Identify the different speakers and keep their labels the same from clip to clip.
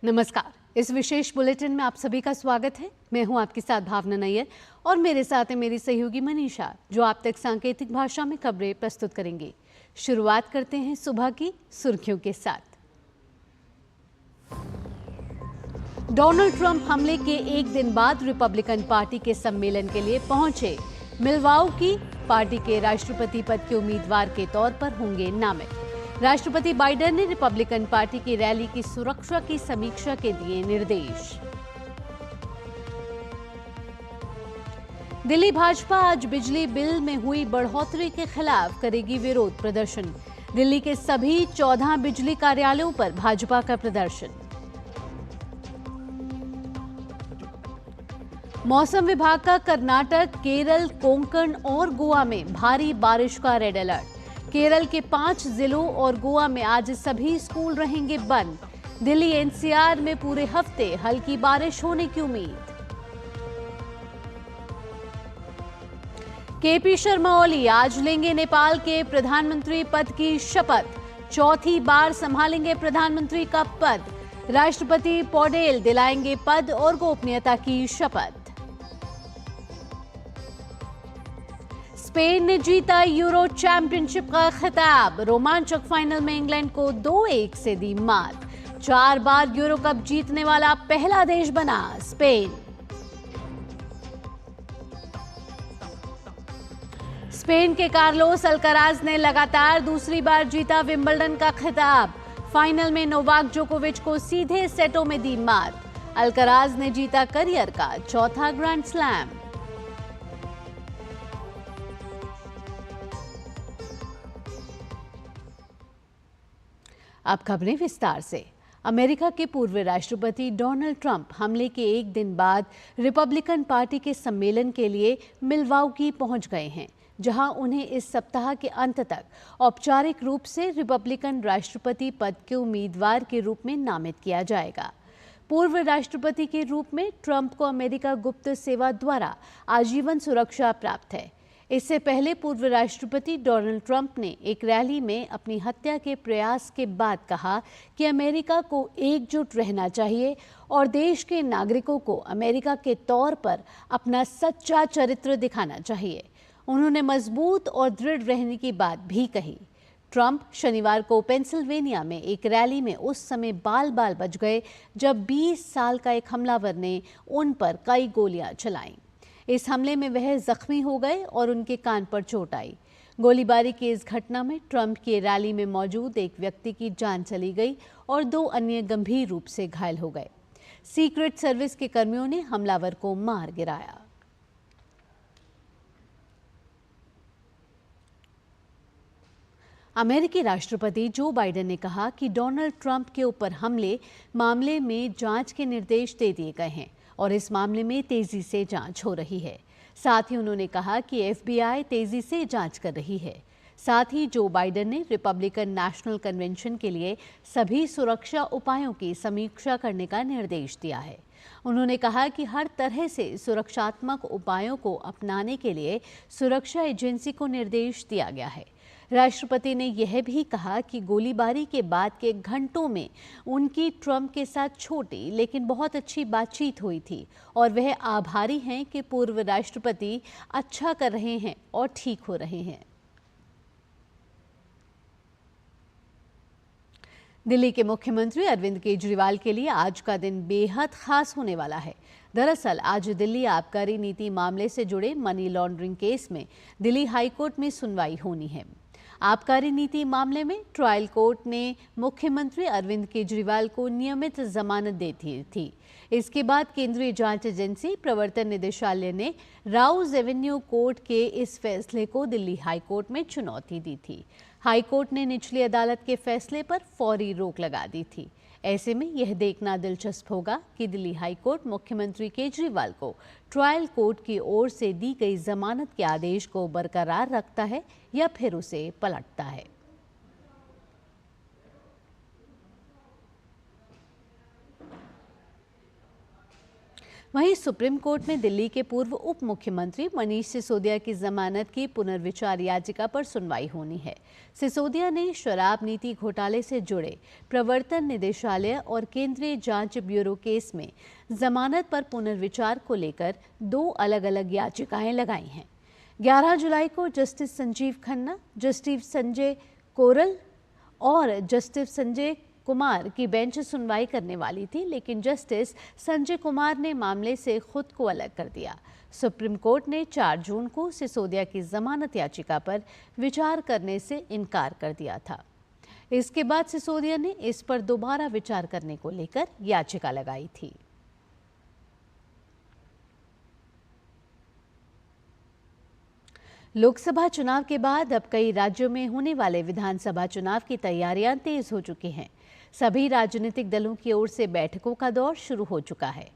Speaker 1: नमस्कार। इस विशेष बुलेटिन में आप सभी का स्वागत है। मैं हूं आपके साथ भावना नैयर और मेरे साथ है मेरी सहयोगी मनीषा, जो आप तक सांकेतिक भाषा में खबरें प्रस्तुत करेंगे। शुरुआत करते हैं सुबह की सुर्खियों के साथ। डोनाल्ड ट्रंप हमले के एक दिन बाद रिपब्लिकन पार्टी के सम्मेलन के लिए पहुंचे। मिल्वाउकी पार्टी के राष्ट्रपति पद के उम्मीदवार के तौर पर होंगे नामित। राष्ट्रपति बाइडेन ने रिपब्लिकन पार्टी की रैली की सुरक्षा की समीक्षा के दिए निर्देश। दिल्ली भाजपा आज बिजली बिल में हुई बढ़ोतरी के खिलाफ करेगी विरोध प्रदर्शन। दिल्ली के सभी 14 बिजली कार्यालयों पर भाजपा का प्रदर्शन। मौसम विभाग का कर्नाटक, केरल, कोंकण और गोवा में भारी बारिश का रेड अलर्ट। केरल के 5 जिलों और गोवा में आज सभी स्कूल रहेंगे बंद। दिल्ली एनसीआर में पूरे हफ्ते हल्की बारिश होने की उम्मीद। केपी शर्मा ओली आज लेंगे नेपाल के प्रधानमंत्री पद की शपथ। चौथी बार संभालेंगे प्रधानमंत्री का पद। राष्ट्रपति पौडेल दिलाएंगे पद और गोपनीयता की शपथ। स्पेन ने जीता यूरो चैंपियनशिप का खिताब। रोमांचक फाइनल में इंग्लैंड को 2-1 से दी मात। 4 बार यूरो कप जीतने वाला पहला देश बना स्पेन। स्पेन के कार्लोस अल्कराज ने लगातार दूसरी बार जीता विंबलडन का खिताब। फाइनल में नोवाक जोकोविच को सीधे सेटों में दी मात। अल्कराज ने जीता करियर का चौथा ग्रैंड स्लैम। अब खबरें विस्तार से। अमेरिका के पूर्व राष्ट्रपति डोनाल्ड ट्रंप हमले के एक दिन बाद रिपब्लिकन पार्टी के सम्मेलन के लिए मिल्वाउकी पहुंच गए हैं, जहां उन्हें इस सप्ताह के अंत तक औपचारिक रूप से रिपब्लिकन राष्ट्रपति पद के उम्मीदवार के रूप में नामित किया जाएगा। पूर्व राष्ट्रपति के रूप में ट्रंप को अमेरिका गुप्त सेवा द्वारा आजीवन सुरक्षा प्राप्त है। इससे पहले पूर्व राष्ट्रपति डोनाल्ड ट्रंप ने एक रैली में अपनी हत्या के प्रयास के बाद कहा कि अमेरिका को एकजुट रहना चाहिए और देश के नागरिकों को अमेरिका के तौर पर अपना सच्चा चरित्र दिखाना चाहिए। उन्होंने मजबूत और दृढ़ रहने की बात भी कही। ट्रंप शनिवार को पेंसिल्वेनिया में एक रैली में उस समय बाल बाल बच गए जब 20 साल का एक हमलावर ने उन पर कई गोलियां चलाईं। इस हमले में वह जख्मी हो गए और उनके कान पर चोट आई। गोलीबारी की इस घटना में ट्रंप की रैली में मौजूद एक व्यक्ति की जान चली गई और 2 अन्य गंभीर रूप से घायल हो गए। सीक्रेट सर्विस के कर्मियों ने हमलावर को मार गिराया। अमेरिकी राष्ट्रपति जो बाइडेन ने कहा कि डोनाल्ड ट्रंप के ऊपर हमले मामले में जांच के निर्देश दे दिए गए हैं और इस मामले में तेजी से जांच हो रही है। साथ ही उन्होंने कहा कि एफबीआई तेजी से जांच कर रही है। साथ ही जो बाइडेन ने रिपब्लिकन नेशनल कन्वेंशन के लिए सभी सुरक्षा उपायों की समीक्षा करने का निर्देश दिया है। उन्होंने कहा कि हर तरह से सुरक्षात्मक उपायों को अपनाने के लिए सुरक्षा एजेंसी को निर्देश दिया गया है। राष्ट्रपति ने यह भी कहा कि गोलीबारी के बाद के घंटों में उनकी ट्रंप के साथ छोटी लेकिन बहुत अच्छी बातचीत हुई थी और वह आभारी हैं कि पूर्व राष्ट्रपति अच्छा कर रहे हैं और ठीक हो रहे हैं। दिल्ली के मुख्यमंत्री अरविंद केजरीवाल के लिए आज का दिन बेहद खास होने वाला है। दरअसल आज दिल्ली आबकारी नीति मामले से जुड़े मनी लॉन्ड्रिंग केस में दिल्ली हाईकोर्ट में सुनवाई होनी है। आबकारी नीति मामले में ट्रायल कोर्ट ने मुख्यमंत्री अरविंद केजरीवाल को नियमित जमानत दी थी। इसके बाद केंद्रीय जांच एजेंसी प्रवर्तन निदेशालय ने राउज एवेन्यू कोर्ट के इस फैसले को दिल्ली हाईकोर्ट में चुनौती दी थी। हाईकोर्ट ने निचली अदालत के फैसले पर फौरी रोक लगा दी थी। ऐसे में यह देखना दिलचस्प होगा कि दिल्ली हाईकोर्ट मुख्यमंत्री केजरीवाल को ट्रायल कोर्ट की ओर से दी गई जमानत के आदेश को बरकरार रखता है या फिर उसे पलटता है। वहीं सुप्रीम कोर्ट में दिल्ली के पूर्व उप मुख्यमंत्री मनीष सिसोदिया की जमानत की पुनर्विचार याचिका पर सुनवाई होनी है। सिसोदिया ने शराब नीति घोटाले से जुड़े प्रवर्तन निदेशालय और केंद्रीय जांच ब्यूरो केस में जमानत पर पुनर्विचार को लेकर 2 अलग-अलग याचिकाएं लगाई हैं। 11 जुलाई को justice Sanjeev Khanna, justice Sanjay coral और जस्टिस संजय कुमार की बेंच सुनवाई करने वाली थी, लेकिन जस्टिस संजय कुमार ने मामले से खुद को अलग कर दिया। सुप्रीम कोर्ट ने 4 जून को सिसोदिया की जमानत याचिका पर विचार करने से इनकार कर दिया था। इसके बाद सिसोदिया ने इस पर दोबारा विचार करने को लेकर याचिका लगाई थी। लोकसभा चुनाव के बाद अब कई राज्यों में होने वाले विधानसभा चुनाव की तैयारियां तेज हो चुकी हैं। सभी राजनीतिक दलों की ओर से बैठकों का दौर शुरू हो चुका है।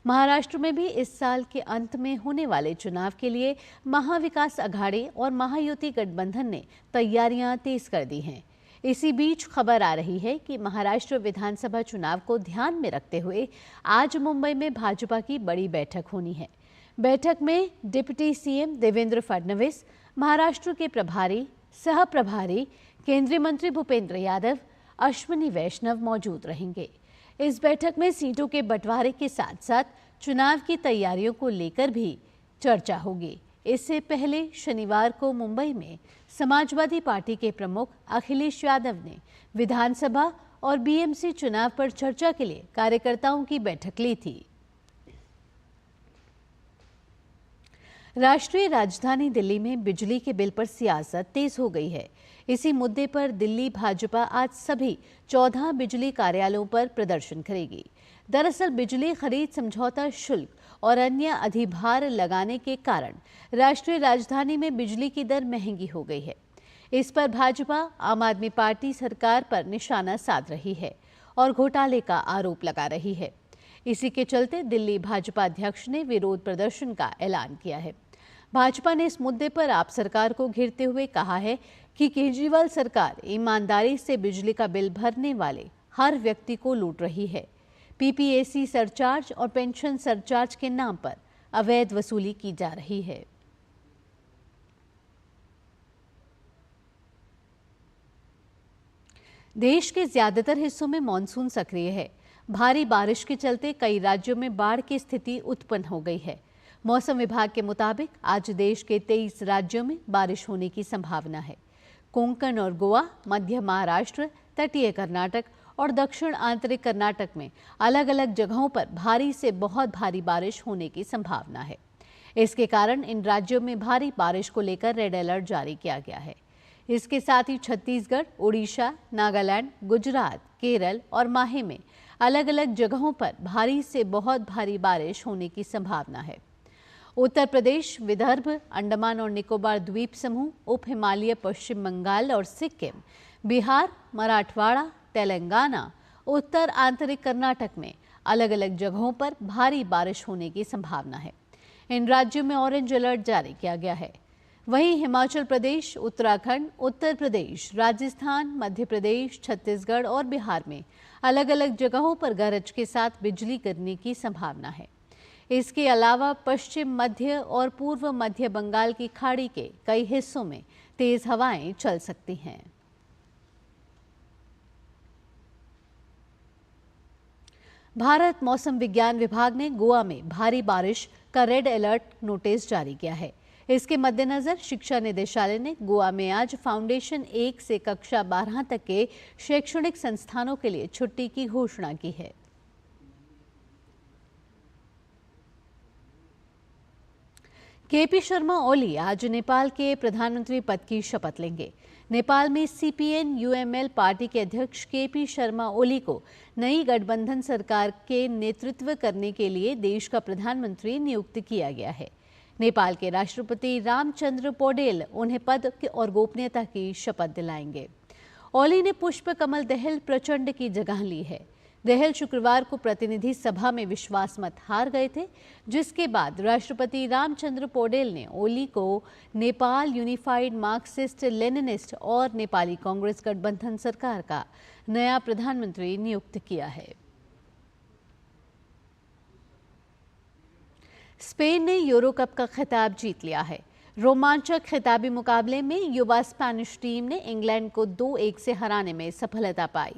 Speaker 1: महाराष्ट्र में भी इस साल के अंत में होने वाले चुनाव के लिए महाविकास अघाड़ी और महायुति गठबंधन ने तैयारियां तेज कर दी हैं। इसी बीच खबर आ रही है कि महाराष्ट्र विधानसभा चुनाव को ध्यान में रखते हुए आज मुंबई में भाजपा की बड़ी बैठक होनी है। बैठक में डिप्टी सीएम देवेंद्र फडणवीस, महाराष्ट्र के प्रभारी, सह प्रभारी, केंद्रीय मंत्री भूपेंद्र यादव, अश्विनी वैष्णव मौजूद रहेंगे। इस बैठक में सीटों के बंटवारे के साथ साथ चुनाव की तैयारियों को लेकर भी चर्चा होगी। इससे पहले शनिवार को मुंबई में समाजवादी पार्टी के प्रमुख अखिलेश यादव ने विधानसभा और बीएमसी चुनाव पर चर्चा के लिए कार्यकर्ताओं की बैठक ली थी। राष्ट्रीय राजधानी दिल्ली में बिजली के बिल पर सियासत तेज हो गई है। इसी मुद्दे पर दिल्ली भाजपा आज सभी 14 बिजली कार्यालयों पर प्रदर्शन करेगी। दरअसल बिजली खरीद समझौता शुल्क और अन्य अधिभार लगाने के कारण राष्ट्रीय राजधानी में बिजली की दर महंगी हो गई है। इस पर भाजपा आम आदमी पार्टी सरकार पर निशाना साध रही है और घोटाले का आरोप लगा रही है। इसी के चलते दिल्ली भाजपा अध्यक्ष ने विरोध प्रदर्शन का ऐलान किया है। भाजपा ने इस मुद्दे पर आप सरकार को घेरते हुए कहा है कि केजरीवाल सरकार ईमानदारी से बिजली का बिल भरने वाले हर व्यक्ति को लूट रही है। पीपीएसी सरचार्ज और पेंशन सरचार्ज के नाम पर अवैध वसूली की जा रही है। देश के ज्यादातर हिस्सों में मानसून सक्रिय है। भारी बारिश के चलते कई राज्यों में बाढ़ की स्थिति उत्पन्न हो गई है। मौसम विभाग के मुताबिक आज देश के 23 राज्यों में बारिश होने की संभावना है। कोंकण और गोवा, मध्य महाराष्ट्र, तटीय कर्नाटक और दक्षिण आंतरिक कर्नाटक में अलग अलग जगहों पर भारी से बहुत भारी बारिश होने की संभावना है। इसके कारण इन राज्यों में भारी बारिश को लेकर रेड अलर्ट जारी किया गया है। इसके साथ ही छत्तीसगढ़, उड़ीसा, नागालैंड, गुजरात, केरल और माहे में अलग अलग जगहों पर भारी से बहुत भारी बारिश होने की संभावना है। उत्तर प्रदेश, विदर्भ, अंडमान और निकोबार द्वीप समूह, उप हिमालय, पश्चिम बंगाल और सिक्किम, बिहार, मराठवाड़ा, तेलंगाना, उत्तर आंतरिक कर्नाटक में अलग अलग जगहों पर भारी बारिश होने की संभावना है। इन राज्यों में ऑरेंज अलर्ट जारी किया गया है। वहीं हिमाचल प्रदेश, उत्तराखंड, उत्तर प्रदेश, राजस्थान, मध्य प्रदेश, छत्तीसगढ़ और बिहार में अलग अलग जगहों पर गरज के साथ बिजली गिरने की संभावना है। इसके अलावा पश्चिम मध्य और पूर्व मध्य बंगाल की खाड़ी के कई हिस्सों में तेज हवाएं चल सकती हैं। भारत मौसम विज्ञान विभाग ने गोवा में भारी बारिश का रेड अलर्ट नोटिस जारी किया है। इसके मद्देनजर शिक्षा निदेशालय ने गोवा में आज फाउंडेशन 1 से कक्षा 12 तक के शैक्षणिक संस्थानों के लिए छुट्टी की घोषणा की है। केपी शर्मा ओली आज नेपाल के प्रधानमंत्री पद की शपथ लेंगे। नेपाल में सीपीएन यूएमएल पार्टी के अध्यक्ष केपी शर्मा ओली को नई गठबंधन सरकार के नेतृत्व करने के लिए देश का प्रधानमंत्री नियुक्त किया गया है। नेपाल के राष्ट्रपति रामचंद्र पौडेल उन्हें पद और गोपनीयता की शपथ दिलाएंगे। ओली ने पुष्प कमल दहल प्रचंड की जगह ली है। दहल शुक्रवार को प्रतिनिधि सभा में विश्वास मत हार गए थे, जिसके बाद राष्ट्रपति रामचंद्र पौडेल ने ओली को नेपाल यूनिफाइड मार्क्सिस्ट लेनिनिस्ट और नेपाली कांग्रेस गठबंधन सरकार का नया प्रधानमंत्री नियुक्त किया है। स्पेन ने यूरो कप का खिताब जीत लिया है। रोमांचक खिताबी मुकाबले में युवा स्पेनिश टीम ने इंग्लैंड को 2-1 से हराने में सफलता पाई।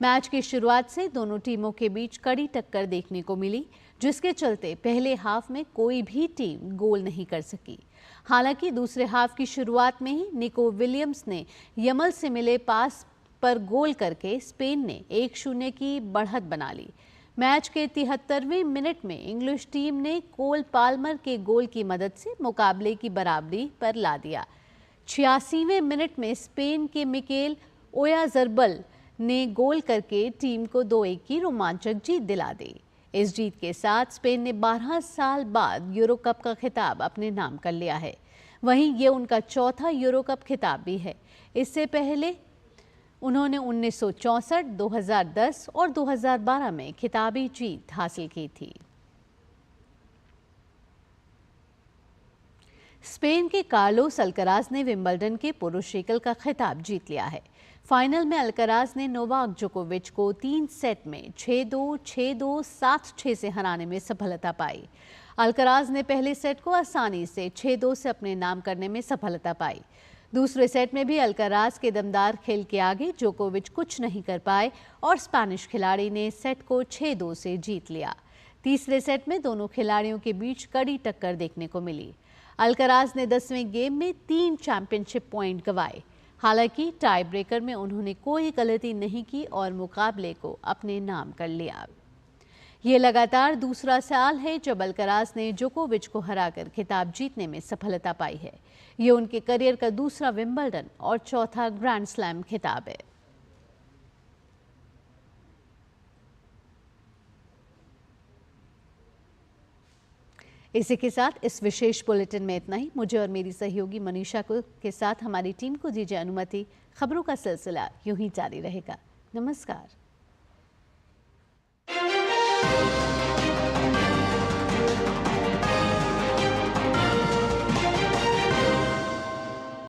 Speaker 1: मैच की शुरुआत से दोनों टीमों के बीच कड़ी टक्कर देखने को मिली, जिसके चलते पहले हाफ में कोई भी टीम गोल नहीं कर सकी। हालांकि दूसरे हाफ की शुरुआत में ही निको विलियम्स ने यमल से मिले पास पर गोल करके स्पेन ने 1-0 की बढ़त बना ली। मैच के 73वें मिनट में इंग्लिश टीम ने कोल पाल्मर के गोल की मदद से मुकाबले की बराबरी पर ला दिया। 86वें मिनट में स्पेन के मिकेल ओयाज़रबल ने गोल करके टीम को 2-1 की रोमांचक जीत दिला दी। इस जीत के साथ स्पेन ने 12 साल बाद यूरो कप का खिताब अपने नाम कर लिया है। वहीं ये उनका चौथा यूरो कप खिताब भी है। इससे पहले उन्होंने 1964, 2010 और 2012 में खिताबी जीत हासिल की थी। स्पेन के कार्लोस अल्कराज ने विंबलडन के पुरुष एकल का खिताब जीत लिया है। फाइनल में अल्कराज ने नोवाक जोकोविच को 3 सेट में 6-2, 6-2, 7-6 से हराने में सफलता पाई। अल्कराज ने पहले सेट को आसानी से 6-2 से अपने नाम करने में सफलता पाई। दूसरे सेट में भी अल्कराज के दमदार खेल के आगे जोकोविच कुछ नहीं कर पाए और स्पेनिश खिलाड़ी ने सेट को 6-2 से जीत लिया। तीसरे सेट में दोनों खिलाड़ियों के बीच कड़ी टक्कर देखने को मिली। अल्कराज ने 10वें गेम में 3 चैंपियनशिप पॉइंट गंवाए। हालांकि टाई ब्रेकर में उन्होंने कोई गलती नहीं की और मुकाबले को अपने नाम कर लिया। ये लगातार दूसरा साल है जब अल्कराज ने जोकोविच को हराकर खिताब जीतने में सफलता पाई है। ये उनके करियर का दूसरा विंबलडन और चौथा ग्रैंड स्लैम खिताब है। इसी के साथ इस विशेष बुलेटिन में इतना ही। मुझे और मेरी सहयोगी मनीषा को के साथ हमारी टीम को दीजिए अनुमति। खबरों का सिलसिला यूं ही जारी रहेगा। नमस्कार।